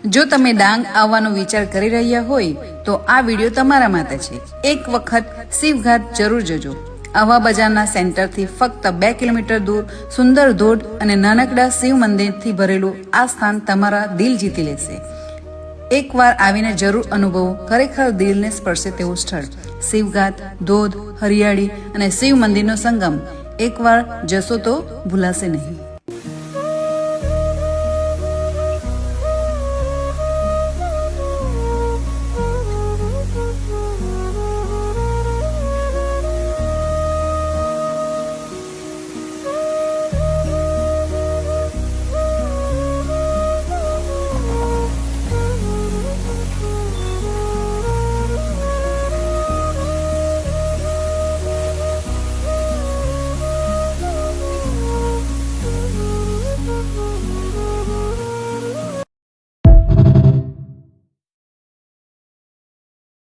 જો તમે ડાંગ આવવાનો વિચાર કરી રહ્યા હોય તો આ વિડીયો તમારા માટે છે. એક વખત શિવઘાટ જરૂર જજો. આવા બજારના સેન્ટરથી ફક્ત 2 કિલોમીટર દૂર સુંદર ધોધ અને નાનકડા શિવ મંદિરથી ભરેલું આ સ્થાન તમારા દિલ જીતી લેશે. એકવાર આવીને જરૂર અનુભવો ખરેખર દિલને સ્પર્શે તેવું સ્થળ. શિવઘાટ, ધોધ, હરિયાળી અને શિવ મંદિરનો સંગમ. એકવાર જશો તો ભૂલાશે નહીં.